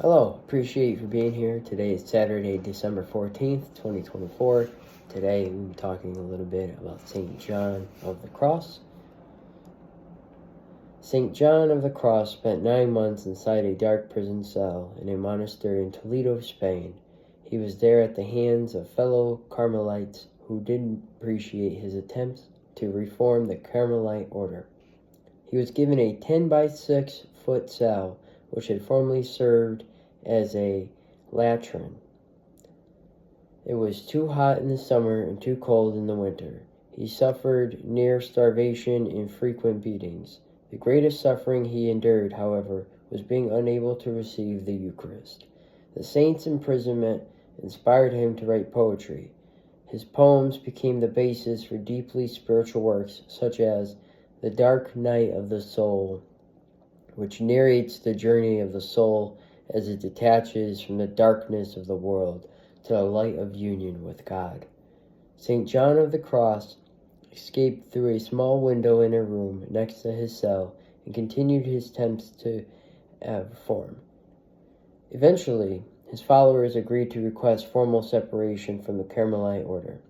Hello, appreciate you for being here. Today is Saturday, December 14th, 2024. Today we'll be talking a little bit about St. John of the Cross. St. John of the Cross spent 9 months inside a dark prison cell in a monastery in Toledo, Spain. He was there at the hands of fellow Carmelites who didn't appreciate his attempts to reform the Carmelite order. He was given a 10 by 6 foot cell, which had formerly served as a latrine. It was too hot in the summer and too cold in the winter. He suffered near starvation and frequent beatings. The greatest suffering he endured, however, was being unable to receive the Eucharist. The saint's imprisonment inspired him to write poetry. His poems became the basis for deeply spiritual works such as The Dark Night of the Soul, which narrates the journey of the soul as it detaches from the darkness of the world to the light of union with God. St. John of the Cross escaped through a small window in a room next to his cell and continued his attempts to reform. Eventually, his followers agreed to request formal separation from the Carmelite order.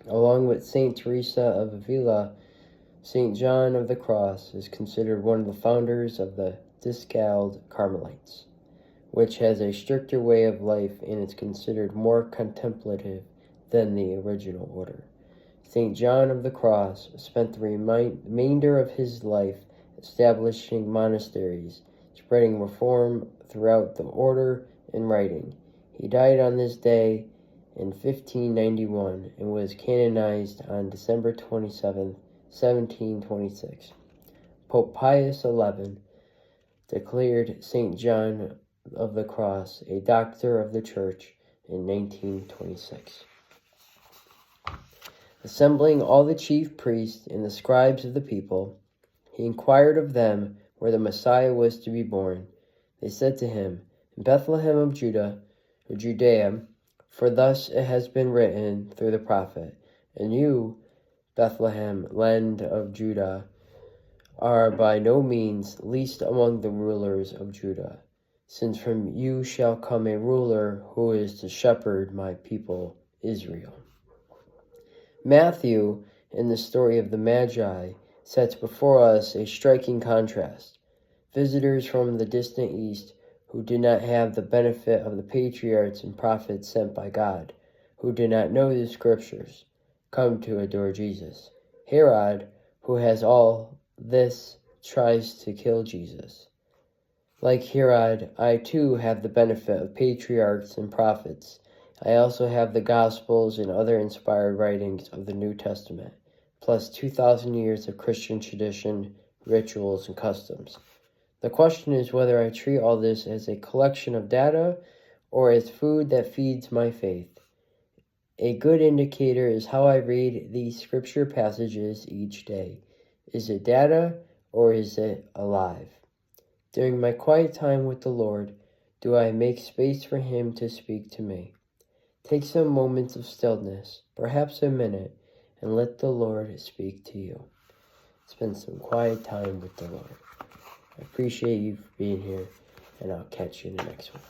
Along with St. Teresa of Avila, St. John of the Cross is considered one of the founders of the Discalced Carmelites, which has a stricter way of life and is considered more contemplative than the original order. St. John of the Cross spent the remainder of his life establishing monasteries, spreading reform throughout the order, and writing. He died on this day in 1591 and was canonized on December 27th, 1726. Pope Pius XI declared St. John of the Cross a doctor of the Church in 1926. Assembling all the chief priests and the scribes of the people, he inquired of them where the Messiah was to be born. They said to him, In Bethlehem of Judea, for thus it has been written through the prophet, And you, Bethlehem, land of Judah, are by no means least among the rulers of Judah, since from you shall come a ruler who is to shepherd my people Israel. Matthew, in the story of the Magi, sets before us a striking contrast. Visitors from the distant east, who did not have the benefit of the patriarchs and prophets sent by God, who did not know the scriptures, come to adore Jesus. Herod, who has all this, tries to kill Jesus. Like Herod, I too have the benefit of patriarchs and prophets. I also have the Gospels and other inspired writings of the New Testament, plus 2,000 years of Christian tradition, rituals, and customs. The question is whether I treat all this as a collection of data or as food that feeds my faith. A good indicator is how I read these scripture passages each day. Is it data or is it alive? During my quiet time with the Lord, do I make space for Him to speak to me? Take some moments of stillness, perhaps a minute, and let the Lord speak to you. Spend some quiet time with the Lord. I appreciate you for being here, and I'll catch you in the next one.